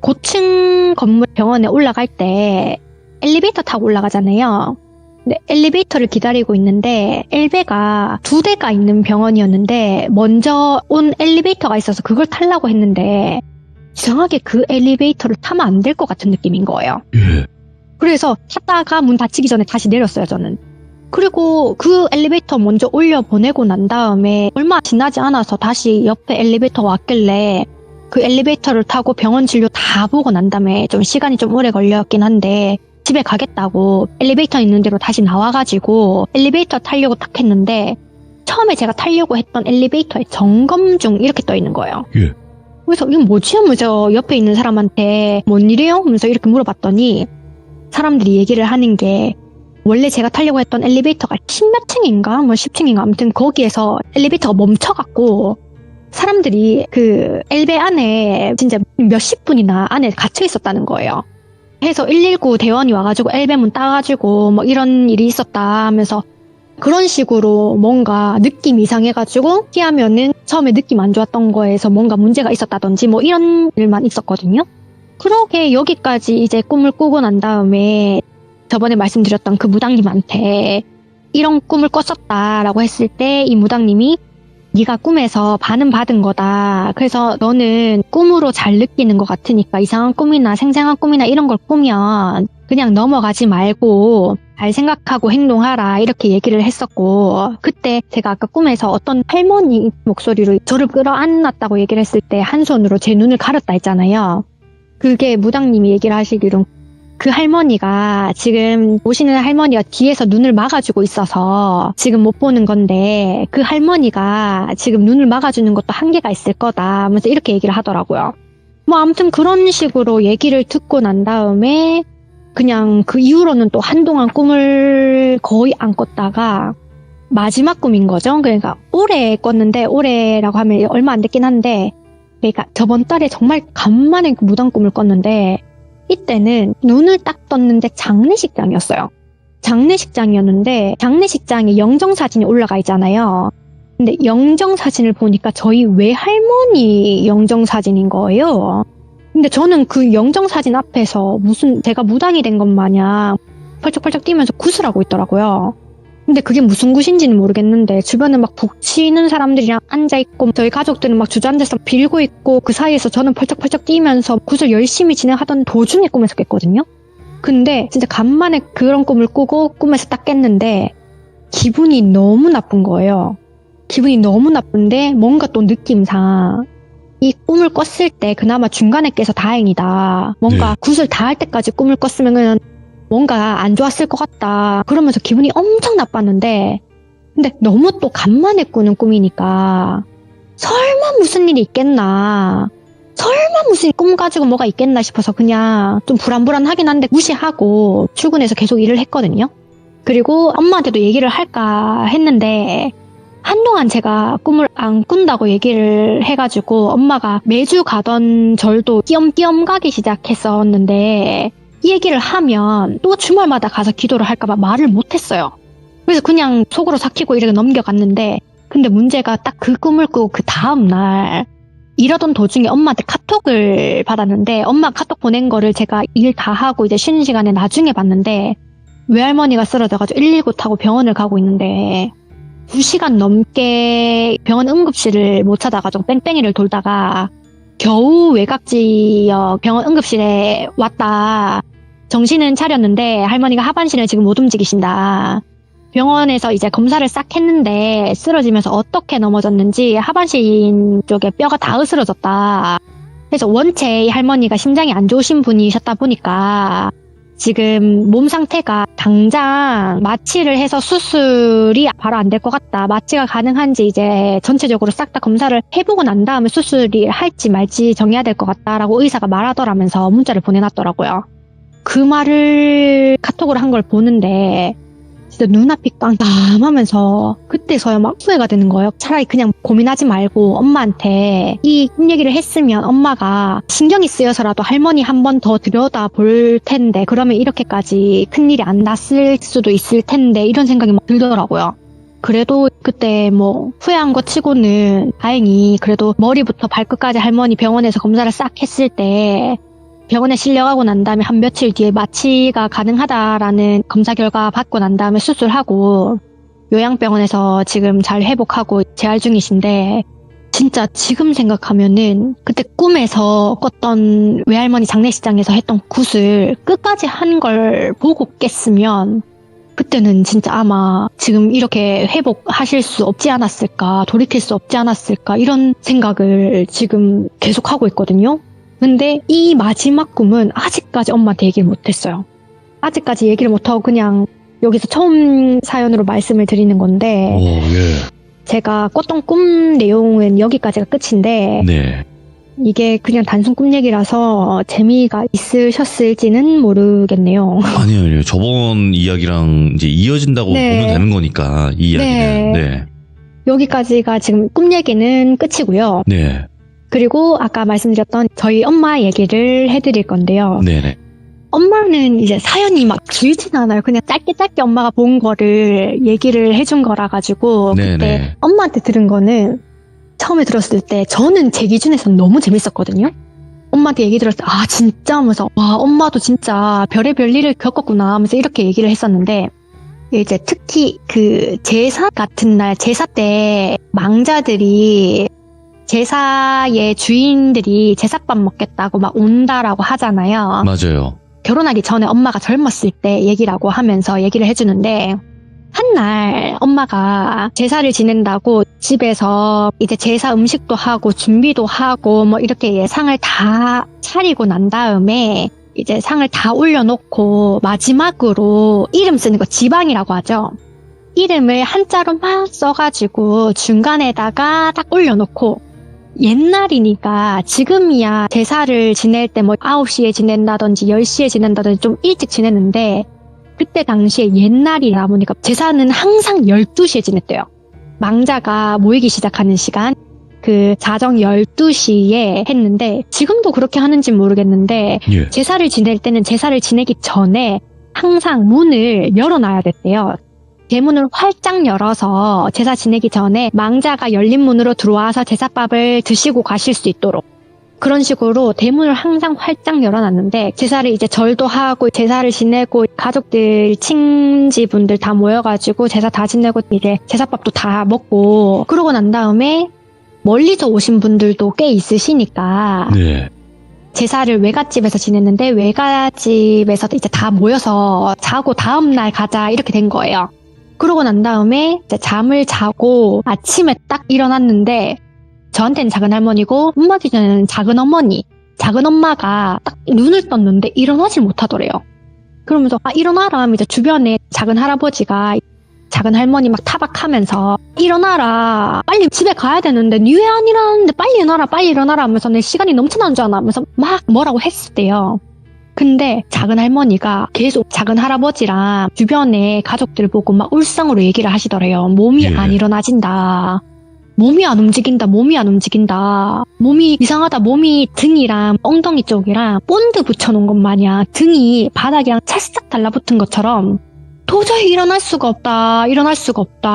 고층 건물 병원에 올라갈 때 엘리베이터 타고 올라가잖아요. 근데 엘리베이터를 기다리고 있는데 엘베가 2대가 있는 병원이었는데 먼저 온 엘리베이터가 있어서 그걸 타려고 했는데 이상하게 그 엘리베이터를 타면 안 될 것 같은 느낌인 거예요. 예. 그래서 탔다가 문 닫히기 전에 다시 내렸어요, 저는. 그리고 그 엘리베이터 먼저 올려보내고 난 다음에 얼마 지나지 않아서 다시 옆에 엘리베이터 왔길래 그 엘리베이터를 타고 병원 진료 다 보고 난 다음에 좀 시간이 좀 오래 걸렸긴 한데 집에 가겠다고 엘리베이터 있는 대로 다시 나와가지고 엘리베이터 타려고 딱 했는데 처음에 제가 타려고 했던 엘리베이터에 점검 중 이렇게 떠 있는 거예요. 예. 그래서 이건 뭐지? 하면서 옆에 있는 사람한테 뭔 일이에요? 하면서 이렇게 물어봤더니 사람들이 얘기를 하는 게 원래 제가 타려고 했던 엘리베이터가 10몇 층인가? 뭐 10층인가? 아무튼 거기에서 엘리베이터가 멈춰갖고 사람들이 그 엘베 안에 진짜 몇십 분이나 안에 갇혀 있었다는 거예요. 해서 119 대원이 와가지고 엘베 문 따가지고 뭐 이런 일이 있었다 하면서 그런 식으로 뭔가 느낌이 이상해가지고 피하면은 처음에 느낌 안 좋았던 거에서 뭔가 문제가 있었다든지 뭐 이런 일만 있었거든요. 그렇게 여기까지 이제 꿈을 꾸고 난 다음에 저번에 말씀드렸던 그 무당님한테 이런 꿈을 꿨었다라고 했을 때 이 무당님이 네가 꿈에서 반은 받은 거다. 그래서 너는 꿈으로 잘 느끼는 것 같으니까 이상한 꿈이나 생생한 꿈이나 이런 걸 꾸면 그냥 넘어가지 말고 잘 생각하고 행동하라 이렇게 얘기를 했었고 그때 제가 아까 꿈에서 어떤 할머니 목소리로 저를 끌어안았다고 얘기를 했을 때 한 손으로 제 눈을 가렸다 했잖아요. 그게 무당님이 얘기를 하시기로 그 할머니가 지금 보시는 할머니가 뒤에서 눈을 막아주고 있어서 지금 못 보는 건데 그 할머니가 지금 눈을 막아주는 것도 한계가 있을 거다 하면서 이렇게 얘기를 하더라고요. 뭐 아무튼 그런 식으로 얘기를 듣고 난 다음에 그냥 그 이후로는 또 한동안 꿈을 거의 안 꿨다가 마지막 꿈인 거죠. 그러니까 올해 꿨는데 올해라고 하면 얼마 안 됐긴 한데 그러니까 저번 달에 정말 간만에 그 무당 꿈을 꿨는데 이때는 눈을 딱 떴는데 장례식장이었어요. 장례식장이었는데 장례식장에 영정사진이 올라가 있잖아요. 근데 영정사진을 보니까 저희 외할머니 영정사진인 거예요. 근데 저는 그 영정사진 앞에서 무슨 제가 무당이 된 것 마냥 펄쩍펄쩍 뛰면서 굿을 하고 있더라고요. 근데 그게 무슨 굿인지는 모르겠는데 주변에 막 북치는 사람들이랑 앉아있고 저희 가족들은 막 주저앉아서 빌고 있고 그 사이에서 저는 펄쩍펄쩍 뛰면서 굿을 열심히 진행하던 도중에 꿈에서 깼거든요. 근데 진짜 간만에 그런 꿈을 꾸고 꿈에서 딱 깼는데 기분이 너무 나쁜 거예요. 기분이 너무 나쁜데 뭔가 또 느낌상 이 꿈을 꿨을 때 그나마 중간에 깨서 다행이다. 뭔가 굿을 다 할 때까지 꿈을 꿨으면 뭔가 안 좋았을 것 같다. 그러면서 기분이 엄청 나빴는데 근데 너무 또 간만에 꾸는 꿈이니까 설마 무슨 일이 있겠나. 설마 무슨 꿈 가지고 뭐가 있겠나 싶어서 그냥 좀 불안불안하긴 한데 무시하고 출근해서 계속 일을 했거든요. 그리고 엄마한테도 얘기를 할까 했는데 한동안 제가 꿈을 안 꾼다고 얘기를 해가지고 엄마가 매주 가던 절도 띄엄띄엄 가기 시작했었는데 이 얘기를 하면 또 주말마다 가서 기도를 할까봐 말을 못했어요. 그래서 그냥 속으로 삭히고 이렇게 넘겨갔는데 근데 문제가 딱 그 꿈을 꾸고 그 다음날 이러던 도중에 엄마한테 카톡을 받았는데 엄마 카톡 보낸 거를 제가 일 다 하고 이제 쉬는 시간에 나중에 봤는데 외할머니가 쓰러져가지고 119 타고 병원을 가고 있는데 2시간 넘게 병원 응급실을 못 찾아가지고 뺑뺑이를 돌다가 겨우 외곽지역 병원 응급실에 왔다. 정신은 차렸는데 할머니가 하반신을 지금 못 움직이신다. 병원에서 이제 검사를 싹 했는데 쓰러지면서 어떻게 넘어졌는지 하반신 쪽에 뼈가 다 으스러졌다. 그래서 원체 이 할머니가 심장이 안 좋으신 분이셨다 보니까 지금 몸 상태가 당장 마취를 해서 수술이 바로 안 될 것 같다. 마취가 가능한지 이제 전체적으로 싹 다 검사를 해보고 난 다음에 수술이 할지 말지 정해야 될 것 같다라고 의사가 말하더라면서 문자를 보내놨더라고요. 그 말을 카톡으로 한 걸 보는데 진짜 눈앞이 깜깜하면서 그때서야 막 후회가 되는 거예요. 차라리 그냥 고민하지 말고 엄마한테 이 얘기를 했으면 엄마가 신경이 쓰여서라도 할머니 한 번 더 들여다볼 텐데 그러면 이렇게까지 큰일이 안 났을 수도 있을 텐데 이런 생각이 막 들더라고요. 그래도 그때 뭐 후회한 것 치고는 다행히 그래도 머리부터 발끝까지 할머니 병원에서 검사를 싹 했을 때 병원에 실려가고 난 다음에 한 며칠 뒤에 마취가 가능하다라는 검사 결과 받고 난 다음에 수술하고 요양병원에서 지금 잘 회복하고 재활 중이신데 진짜 지금 생각하면은 그때 꿈에서 꿨던 외할머니 장례식장에서 했던 굿을 끝까지 한 걸 보고 깼으면 그때는 진짜 아마 지금 이렇게 회복하실 수 없지 않았을까, 돌이킬 수 없지 않았을까 이런 생각을 지금 계속 하고 있거든요. 근데 이 마지막 꿈은 아직까지 엄마한테 얘기를 못했어요. 아직까지 얘기를 못하고 그냥 여기서 처음 사연으로 말씀을 드리는 건데 오, 예. 제가 꿨던 꿈 내용은 여기까지가 끝인데 네. 이게 그냥 단순 꿈 얘기라서 재미가 있으셨을지는 모르겠네요. 아니요. 저번 이야기랑 이제 이어진다고 네. 보면 되는 거니까, 이 이야기는. 네. 여기까지가 지금 꿈 얘기는 끝이고요. 네. 그리고 아까 말씀드렸던 저희 엄마 얘기를 해드릴 건데요. 네네. 엄마는 이제 사연이 막 길진 않아요. 그냥 짧게 엄마가 본 거를 얘기를 해준 거라 가지고 네네. 그때 엄마한테 들은 거는 처음에 들었을 때 저는 제 기준에서는 너무 재밌었거든요. 엄마한테 얘기 들었을 때 아 진짜 하면서 와 엄마도 진짜 별의별 일을 겪었구나 하면서 이렇게 얘기를 했었는데 이제 특히 그 제사 같은 날 제사 때 망자들이 제사의 주인들이 제사밥 먹겠다고 막 온다라고 하잖아요. 맞아요. 결혼하기 전에 엄마가 젊었을 때 얘기라고 하면서 얘기를 해주는데 한날 엄마가 제사를 지낸다고 집에서 이제 제사 음식도 하고 준비도 하고 뭐 이렇게 상을 다 차리고 난 다음에 이제 상을 다 올려놓고 마지막으로 이름 쓰는 거 지방이라고 하죠. 이름을 한자로 막 써가지고 중간에다가 딱 올려놓고 옛날이니까 지금이야 제사를 지낼 때 뭐 9시에 지낸다든지 10시에 지낸다든지 좀 일찍 지냈는데 그때 당시에 옛날이라 보니까 제사는 항상 12시에 지냈대요. 망자가 모이기 시작하는 시간 그 자정 12시에 했는데 지금도 그렇게 하는지 모르겠는데 예. 제사를 지낼 때는 제사를 지내기 전에 항상 문을 열어놔야 됐대요. 대문을 활짝 열어서 제사 지내기 전에 망자가 열린 문으로 들어와서 제사밥을 드시고 가실 수 있도록 그런 식으로 대문을 항상 활짝 열어놨는데 제사를 이제 절도 하고 제사를 지내고 가족들 친지분들 다 모여가지고 제사 다 지내고 이제 제사밥도 다 먹고 그러고 난 다음에 멀리서 오신 분들도 꽤 있으시니까 네. 제사를 외갓집에서 지냈는데 외갓집에서 이제 다 모여서 자고 다음날 가자 이렇게 된 거예요. 그러고 난 다음에 이제 잠을 자고 아침에 딱 일어났는데 저한테는 작은 할머니고 엄마 기준에는 작은 어머니, 작은 엄마가 딱 눈을 떴는데 일어나질 못하더래요. 그러면서 아 일어나라 하면 이제 주변에 작은 할아버지가 작은 할머니 막 타박하면서 일어나라 빨리 집에 가야 되는데 니 왜 안 일어나는데 빨리 일어나라 하면서 내 시간이 넘쳐나는 줄 아나 하면서 막 뭐라고 했었대요. 근데 작은 할머니가 계속 작은 할아버지랑 주변에 가족들 보고 막 울상으로 얘기를 하시더래요. 몸이 예. 안 일어나진다. 몸이 안 움직인다. 몸이 이상하다. 몸이 등이랑 엉덩이 쪽이랑 본드 붙여놓은 것 마냥 등이 바닥이랑 찰싹 달라붙은 것처럼 도저히 일어날 수가 없다.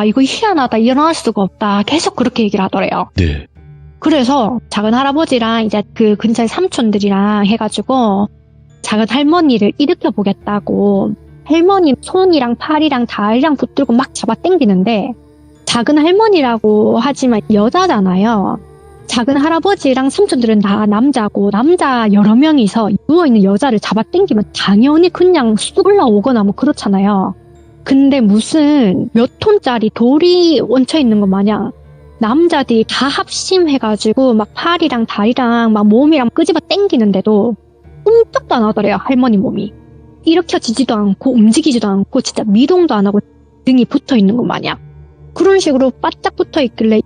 이거 희한하다. 일어날 수가 없다. 계속 그렇게 얘기를 하더래요. 네. 그래서 작은 할아버지랑 이제 그 근처의 삼촌들이랑 해가지고 작은 할머니를 일으켜 보겠다고 할머니 손이랑 팔이랑 다리랑 붙들고 막 잡아 당기는데 작은 할머니라고 하지만 여자잖아요. 작은 할아버지랑 삼촌들은 다 남자고 남자 여러 명이서 누워있는 여자를 잡아당기면 당연히 그냥 쑥 올라오거나 뭐 그렇잖아요. 근데 무슨 몇 톤짜리 돌이 얹혀있는 것 마냥 남자들이 다 합심해가지고 막 팔이랑 다리랑 막 몸이랑 끄집어 당기는데도 꼼짝도 안 하더래요, 할머니 몸이. 일으켜지지도 않고 움직이지도 않고 진짜 미동도 안 하고 등이 붙어있는 것 마냥. 그런 식으로 바짝 붙어있길래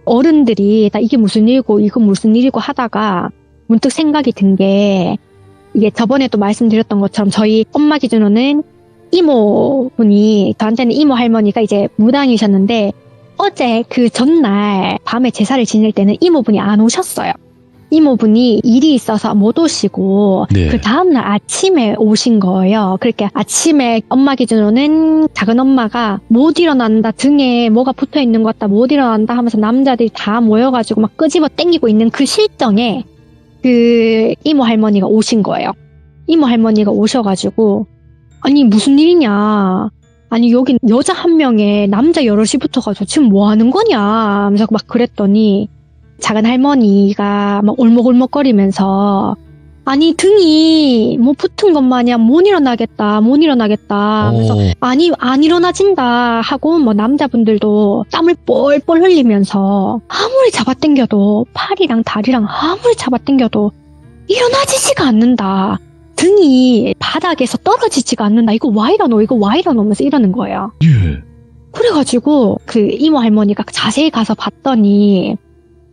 어른들이 다 이게 무슨 일이고 이건 무슨 일이고 하다가 문득 생각이 든 게, 이게 저번에도 말씀드렸던 것처럼 저희 엄마 기준으로는 이모분이, 저한테는 이모 할머니가 이제 무당이셨는데 어제 그 전날 밤에 제사를 지낼 때는 이모분이 안 오셨어요. 이모분이 일이 있어서 못 오시고 네. 그 다음날 아침에 오신 거예요. 그렇게 아침에 엄마 기준으로는 작은 엄마가 못 일어난다, 등에 뭐가 붙어있는 것 같다, 못 일어난다 하면서 남자들이 다 모여가지고 막 끄집어 당기고 있는 그 실정에 그 이모 할머니가 오신 거예요. 이모 할머니가 오셔가지고 아니 무슨 일이냐, 아니 여긴 여자 한 명에 남자 여럿이 붙어가지고 지금 뭐 하는 거냐 하면서 막 그랬더니 작은 할머니가 막 울먹울먹거리면서 아니 등이 뭐 붙은 것 마냥 못 일어나겠다 하면서 아니 안 일어나진다 하고 뭐 남자분들도 땀을 뻘뻘 흘리면서 아무리 잡아당겨도 팔이랑 다리랑 아무리 잡아당겨도 일어나지지가 않는다, 등이 바닥에서 떨어지지가 않는다, 이거 와 이러노 하면서 이러는 거예요. 예. 그래가지고 그 이모 할머니가 자세히 가서 봤더니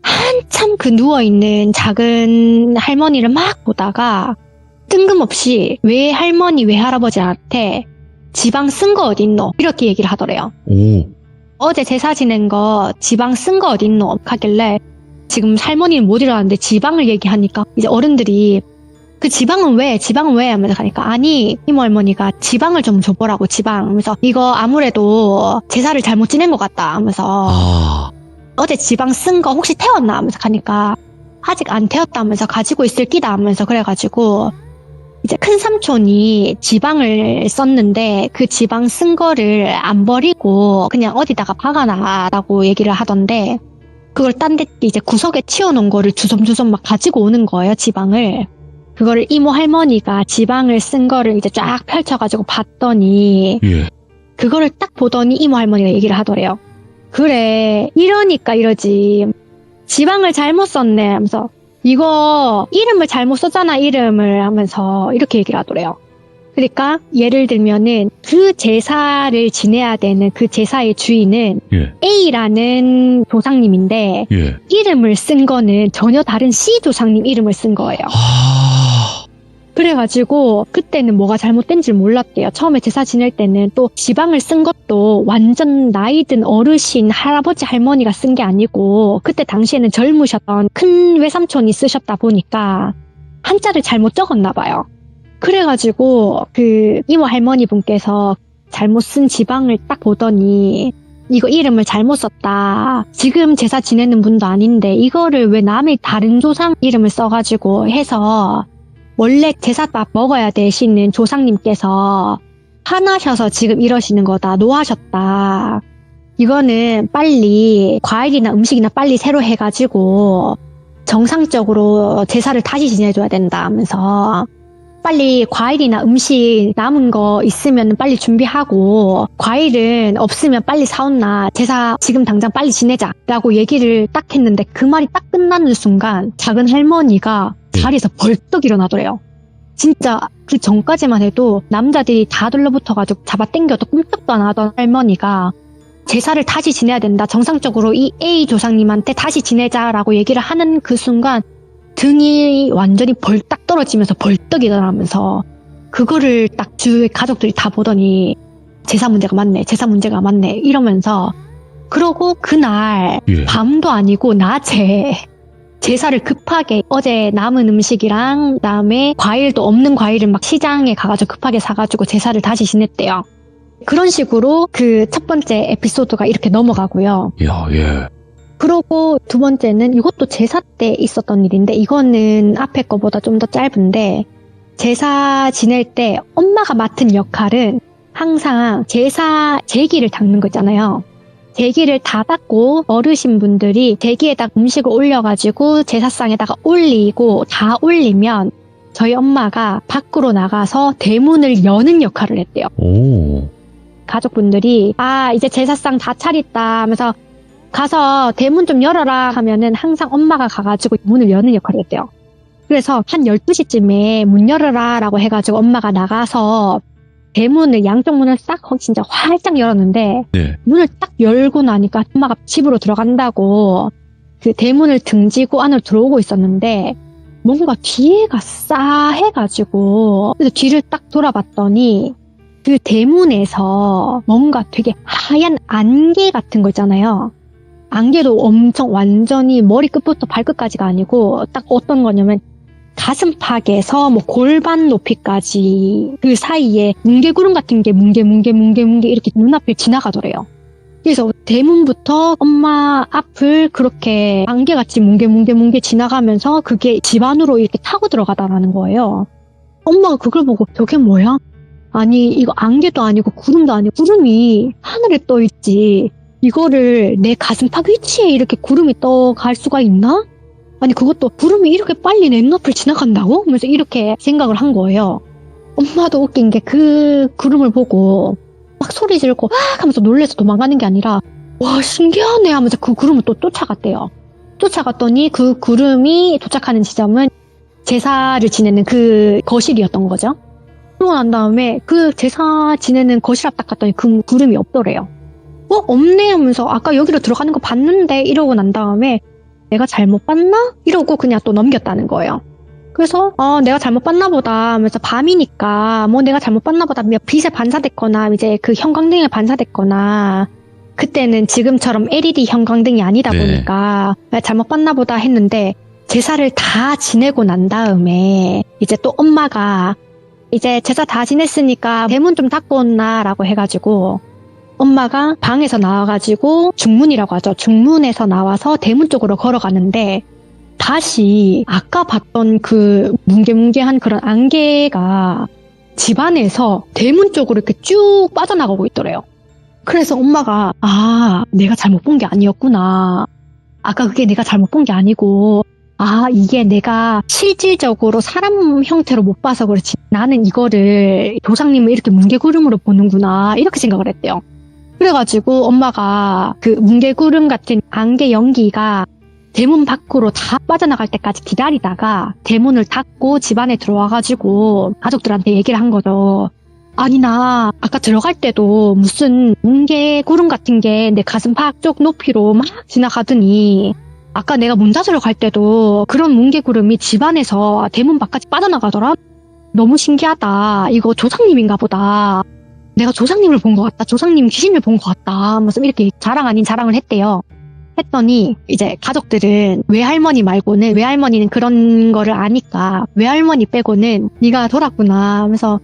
한참 그 누워있는 작은 할머니를 막 보다가 뜬금없이 왜 할머니 왜 할아버지한테 지방 쓴 거 어딨노 이렇게 얘기를 하더래요. 오. 어제 제사 지낸 거 지방 쓴 거 어딨노 하길래 지금 할머니는 못 일어났는데 지방을 얘기하니까 이제 어른들이 그 지방은 왜 하면서 가니까 아니 이모 할머니가 지방을 좀 줘보라고, 지방 하면서 이거 아무래도 제사를 잘못 지낸 것 같다 하면서 어제 지방 쓴 거 혹시 태웠나 하면서 가니까 아직 안 태웠다 하면서 가지고 있을 끼다 하면서 그래가지고 이제 큰 삼촌이 지방을 썼는데 그 지방 쓴 거를 안 버리고 그냥 어디다가 박아놔라고 얘기를 하던데 그걸 딴 데 이제 구석에 치워놓은 거를 주섬주섬 막 가지고 오는 거예요, 지방을. 그거를 이모 할머니가 지방을 쓴 거를 이제 쫙 펼쳐가지고 봤더니 예. 그거를 딱 보더니 이모 할머니가 얘기를 하더래요. 그래 이러니까 이러지, 지방을 잘못 썼네 하면서 이거 이름을 잘못 썼잖아 이름을 하면서 이렇게 얘기를 하더래요. 그러니까 예를 들면은 그 제사를 지내야 되는 그 제사의 주인은 예. A라는 조상님인데 예. 이름을 쓴 거는 전혀 다른 C 조상님 이름을 쓴 거예요. 그래가지고 그때는 뭐가 잘못된지 몰랐대요. 처음에 제사 지낼 때는 또 지방을 쓴 것도 완전 나이 든 어르신 할아버지 할머니가 쓴 게 아니고 그때 당시에는 젊으셨던 큰 외삼촌이 쓰셨다 보니까 한자를 잘못 적었나 봐요. 그래가지고 그 이모 할머니 분께서 잘못 쓴 지방을 딱 보더니 이거 이름을 잘못 썼다, 지금 제사 지내는 분도 아닌데 이거를 왜 남의 다른 조상 이름을 써가지고 해서 원래 제사밥 먹어야 되시는 조상님께서 화나셔서 지금 이러시는 거다, 노하셨다, 이거는 빨리 과일이나 음식이나 빨리 새로 해가지고 정상적으로 제사를 다시 지내줘야 된다 하면서 빨리 과일이나 음식 남은 거 있으면 빨리 준비하고 과일은 없으면 빨리 사온나, 제사 지금 당장 빨리 지내자 라고 얘기를 딱 했는데 그 말이 딱 끝나는 순간 작은 할머니가 자리에서 벌떡 일어나더래요. 진짜 그 전까지만 해도 남자들이 다 둘러붙어가지고 잡아당겨도 꼼짝도 안 하던 할머니가 제사를 다시 지내야 된다, 정상적으로 이 A 조상님한테 다시 지내자라고 얘기를 하는 그 순간 등이 완전히 벌딱 떨어지면서 벌떡 일어나면서 그거를 딱 주위의 가족들이 다 보더니 제사 문제가 맞네 이러면서, 그러고 그날 예. 밤도 아니고 낮에 제사를 급하게 어제 남은 음식이랑 그다음에 과일도 없는 과일을 막 시장에 가가지고 급하게 사가지고 제사를 다시 지냈대요. 그런 식으로 그 첫 번째 에피소드가 이렇게 넘어가고요. 야, 예. 그러고 두 번째는 이것도 제사 때 있었던 일인데 이거는 앞에 거보다 좀 더 짧은데, 제사 지낼 때 엄마가 맡은 역할은 항상 제사 제기를 닦는 거 있잖아요. 대기를 다 닦고 어르신분들이 대기에다 음식을 올려가지고 제사상에다가 올리고 다 올리면 저희 엄마가 밖으로 나가서 대문을 여는 역할을 했대요. 오. 가족분들이 이제 제사상 다 차렸다 하면서 가서 대문 좀 열어라 하면은 항상 엄마가 가가지고 문을 여는 역할을 했대요. 그래서 한 12시쯤에 문 열어라 라고 해가지고 엄마가 나가서 대문을 양쪽 문을 싹 진짜 활짝 열었는데 네. 문을 딱 열고 나니까 엄마가 집으로 들어간다고 그 대문을 등지고 안으로 들어오고 있었는데 뭔가 뒤에가 싸해가지고 그래서 뒤를 딱 돌아봤더니 그 대문에서 뭔가 되게 하얀 안개 같은 거 있잖아요. 안개도 엄청 완전히 머리끝부터 발끝까지가 아니고 딱 어떤 거냐면 가슴팍에서 뭐 골반 높이까지 그 사이에 뭉게구름 같은 게 뭉게 이렇게 눈앞을 지나가더래요. 그래서 대문부터 엄마 앞을 그렇게 안개같이 뭉게 지나가면서 그게 집 안으로 이렇게 타고 들어가다라는 거예요. 엄마가 그걸 보고 저게 뭐야? 아니 이거 안개도 아니고 구름도 아니고 구름이 하늘에 떠 있지. 이거를 내 가슴팍 위치에 이렇게 구름이 떠갈 수가 있나? 아니 그것도 구름이 이렇게 빨리 내 눈앞을 지나간다고? 하면서 이렇게 생각을 한 거예요. 엄마도 웃긴 게 그 구름을 보고 막 소리 지르고 하면서 놀래서 도망가는 게 아니라 와 신기하네 하면서 그 구름을 또 쫓아갔대요. 쫓아갔더니 그 구름이 도착하는 지점은 제사를 지내는 그 거실이었던 거죠. 그러고 난 다음에 그 제사 지내는 거실 앞 딱 갔더니 그 구름이 없더래요. 없네 하면서 아까 여기로 들어가는 거 봤는데 이러고 난 다음에 내가 잘못 봤나? 이러고 그냥 또 넘겼다는 거예요. 그래서 내가 잘못 봤나 보다 하면서 밤이니까 뭐 내가 잘못 봤나 보다 빛에 반사됐거나 이제 그 형광등에 반사됐거나 그때는 지금처럼 LED 형광등이 아니다 보니까 잘못 봤나 보다 했는데 제사를 다 지내고 난 다음에 이제 또 엄마가 이제 제사 다 지냈으니까 대문 좀 닫고 온나 라고 해가지고 엄마가 방에서 나와가지고 중문이라고 하죠. 중문에서 나와서 대문 쪽으로 걸어가는데 다시 아까 봤던 그 뭉게뭉게한 그런 안개가 집안에서 대문 쪽으로 이렇게 쭉 빠져나가고 있더래요. 그래서 엄마가 내가 잘못 본 게 아니었구나. 아까 그게 내가 잘못 본 게 아니고 이게 내가 실질적으로 사람 형태로 못 봐서 그렇지 나는 이거를 조상님을 이렇게 뭉게구름으로 보는구나 이렇게 생각을 했대요. 그래가지고 엄마가 그 뭉게구름 같은 안개 연기가 대문 밖으로 다 빠져나갈 때까지 기다리다가 대문을 닫고 집 안에 들어와가지고 가족들한테 얘기를 한 거죠. 아니 나 아까 들어갈 때도 무슨 뭉게구름 같은 게 내 가슴팍 쪽 높이로 막 지나가더니 아까 내가 문 닫으러 갈 때도 그런 뭉게구름이 집 안에서 대문 밖까지 빠져나가더라. 너무 신기하다. 이거 조상님인가 보다. 내가 조상님을 본 것 같다. 조상님 귀신을 본 것 같다. 하면서 이렇게 자랑 아닌 자랑을 했대요. 했더니 이제 가족들은 외할머니 말고는 외할머니는 그런 거를 아니까 외할머니 빼고는 네가 돌았구나 하면서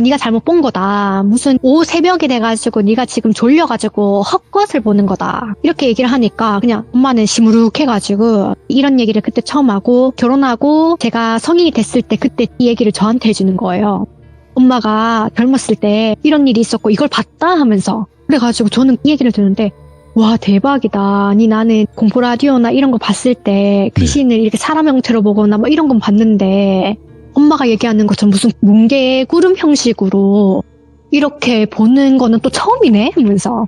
네가 잘못 본 거다. 무슨 오후 새벽이 돼가지고 네가 지금 졸려가지고 헛것을 보는 거다. 이렇게 얘기를 하니까 그냥 엄마는 시무룩해가지고 이런 얘기를 그때 처음 하고 결혼하고 제가 성인이 됐을 때 그때 이 얘기를 저한테 해주는 거예요. 엄마가 젊었을 때 이런 일이 있었고 이걸 봤다 하면서 그래가지고 저는 이 얘기를 듣는데 와 대박이다. 아니 나는 공포 라디오나 이런 거 봤을 때 귀신을 이렇게 사람 형태로 보거나 뭐 이런 건 봤는데 엄마가 얘기하는 것처럼 무슨 뭉게구름 형식으로 이렇게 보는 거는 또 처음이네 하면서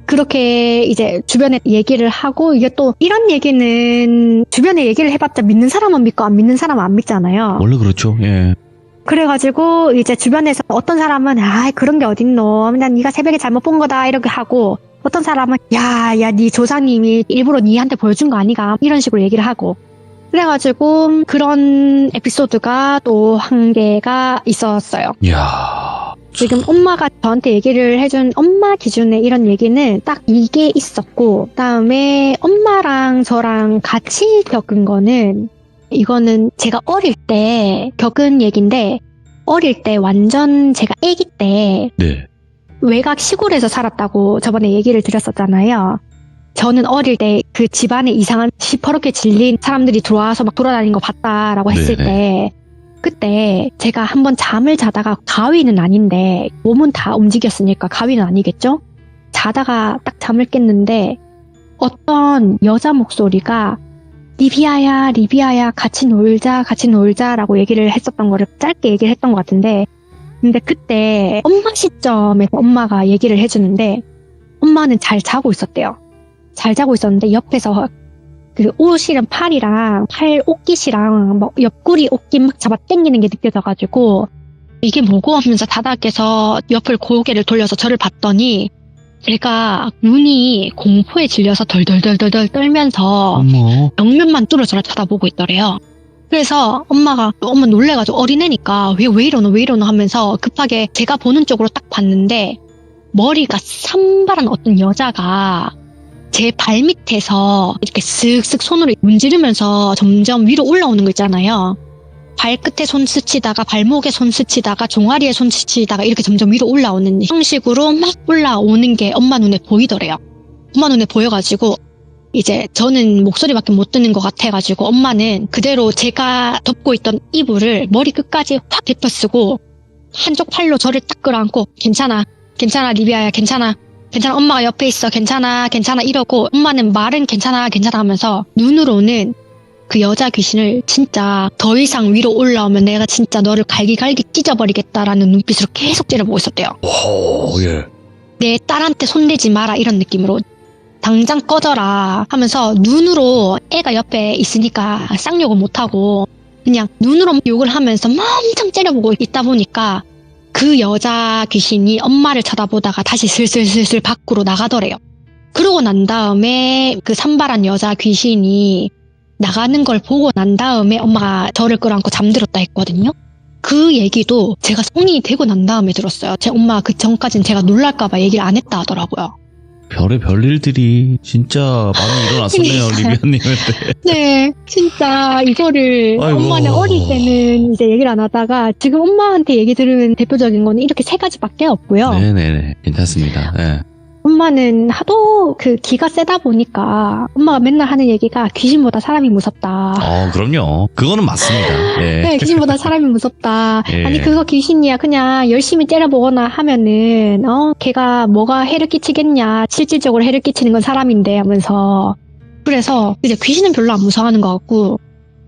그렇게 이제 주변에 얘기를 하고 이게 또 이런 얘기는 주변에 얘기를 해봤자 믿는 사람은 믿고 안 믿는 사람은 안 믿잖아요. 원래 그렇죠. 예. 그래가지고 이제 주변에서 어떤 사람은 그런 게 어딨노. 난 네가 새벽에 잘못 본 거다 이렇게 하고 어떤 사람은 야 네 조상님이 일부러 니한테 보여준 거 아니가 이런 식으로 얘기를 하고 그래가지고 그런 에피소드가 또 한 개가 있었어요. 이야. 지금 엄마가 저한테 얘기를 해준 엄마 기준의 이런 얘기는 딱 이게 있었고 그다음에 엄마랑 저랑 같이 겪은 거는 이거는 제가 어릴 때 겪은 얘기인데 어릴 때 완전 제가 아기 때 네. 외곽 시골에서 살았다고 저번에 얘기를 드렸었잖아요. 저는 어릴 때 그 집안에 이상한 시퍼렇게 질린 사람들이 들어와서 막 돌아다니는 거 봤다라고 했을 때 그때 제가 한번 잠을 자다가 가위는 아닌데 몸은 다 움직였으니까 가위는 아니겠죠? 자다가 딱 잠을 깼는데 어떤 여자 목소리가 리비아야, 리비아야, 같이 놀자라고 얘기를 했었던 거를 짧게 얘기를 했던 것 같은데, 근데 그때 엄마 시점에서 엄마가 얘기를 해주는데, 엄마는 잘 자고 있었대요. 잘 자고 있었는데 옆에서 그 옷이랑 팔이랑 팔 옷깃이랑 뭐 옆구리 옷깃 막 잡아 당기는 게 느껴져가지고 이게 뭐고 하면서 다다께서 옆을 고개를 돌려서 저를 봤더니 제가 눈이 공포에 질려서 덜덜덜덜 떨면서 어머. 정면만 뚫어 저를 쳐다보고 있더래요. 그래서 엄마 놀래가지고 어린애니까 왜 이러노 하면서 급하게 제가 보는 쪽으로 딱 봤는데 머리가 산발한 어떤 여자가 제 발 밑에서 이렇게 쓱쓱 손으로 문지르면서 점점 위로 올라오는 거 있잖아요. 발끝에 손 스치다가 발목에 손 스치다가 종아리에 손 스치다가 이렇게 점점 위로 올라오는 형식으로 막 올라오는 게 엄마 눈에 보이더래요. 엄마 눈에 보여가지고 이제 저는 목소리밖에 못 듣는 것 같아가지고 엄마는 그대로 제가 덮고 있던 이불을 머리 끝까지 확 덮어쓰고 한쪽 팔로 저를 딱 끌어안고 괜찮아 리비아야 괜찮아 엄마가 옆에 있어 괜찮아 이러고 엄마는 말은 괜찮아 하면서 눈으로는 그 여자 귀신을 진짜 더 이상 위로 올라오면 내가 진짜 너를 갈기갈기 찢어버리겠다라는 눈빛으로 계속 째려보고 있었대요. 오, 예. 내 딸한테 손대지 마라 이런 느낌으로 당장 꺼져라 하면서 눈으로 애가 옆에 있으니까 쌍욕을 못하고 그냥 눈으로 욕을 하면서 막 엄청 째려보고 있다 보니까 그 여자 귀신이 엄마를 쳐다보다가 다시 슬슬 밖으로 나가더래요. 그러고 난 다음에 그 산발한 여자 귀신이 나가는 걸 보고 난 다음에 엄마가 저를 끌어안고 잠들었다 했거든요. 그 얘기도 제가 성인이 되고 난 다음에 들었어요. 제 엄마가 그 전까지는 제가 놀랄까봐 얘기를 안 했다 하더라고요. 별의 별일들이 진짜 많이 일어났었네요, 리비아님한테. 네, 진짜 이거를 아이고. 엄마는 어릴 때는 이제 얘기를 안 하다가 지금 엄마한테 얘기 들으면 대표적인 거는 이렇게 세 가지밖에 없고요. 네네네, 괜찮습니다. 네. 엄마는 하도 그 기가 세다 보니까 엄마가 맨날 하는 얘기가 귀신보다 사람이 무섭다. 그럼요. 그거는 맞습니다. 예. 네, 귀신보다 사람이 무섭다. 예. 아니 그거 귀신이야. 그냥 열심히 째려보거나 하면은 걔가 뭐가 해를 끼치겠냐. 실질적으로 해를 끼치는 건 사람인데 하면서 그래서 이제 귀신은 별로 안 무서워하는 것 같고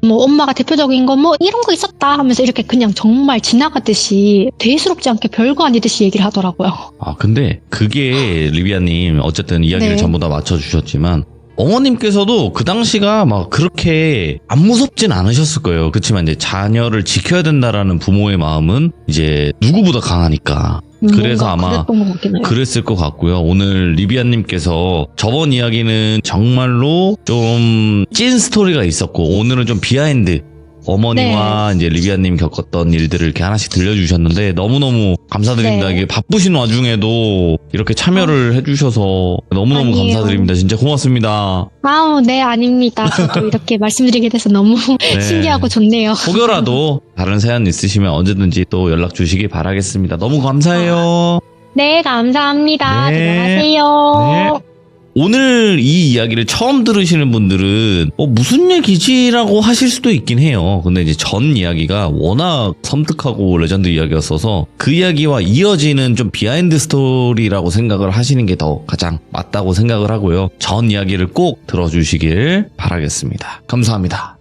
뭐 엄마가 대표적인 거 뭐 이런 거 있었다 하면서 이렇게 그냥 정말 지나가듯이 대수롭지 않게 별거 아니듯이 얘기를 하더라고요. 근데 그게 리비아님 어쨌든 이야기를 네. 전부 다 맞춰주셨지만 어머님께서도 그 당시가 막 그렇게 안 무섭진 않으셨을 거예요. 그렇지만 이제 자녀를 지켜야 된다라는 부모의 마음은 이제 누구보다 강하니까. 그래서 아마 그랬던 것 같긴 해요. 그랬을 것 같고요. 오늘 리비아님께서 저번 이야기는 정말로 좀 찐 스토리가 있었고 오늘은 좀 비하인드 어머니와 이제 리비아님 겪었던 일들을 이렇게 하나씩 들려주셨는데 너무너무 감사드립니다. 네. 이게 바쁘신 와중에도 이렇게 참여를 해주셔서 너무너무 아니에요. 감사드립니다. 진짜 고맙습니다. 아우, 네, 아닙니다. 저도 이렇게 말씀드리게 돼서 너무 네. 신기하고 좋네요. 혹여라도 다른 사연 있으시면 언제든지 또 연락 주시기 바라겠습니다. 너무 감사해요. 네, 감사합니다. 네. 들어가세요. 네. 오늘 이 이야기를 처음 들으시는 분들은 무슨 얘기지라고 하실 수도 있긴 해요. 근데 이제 전 이야기가 워낙 섬뜩하고 레전드 이야기였어서 그 이야기와 이어지는 좀 비하인드 스토리라고 생각을 하시는 게 더 가장 맞다고 생각을 하고요. 전 이야기를 꼭 들어주시길 바라겠습니다. 감사합니다.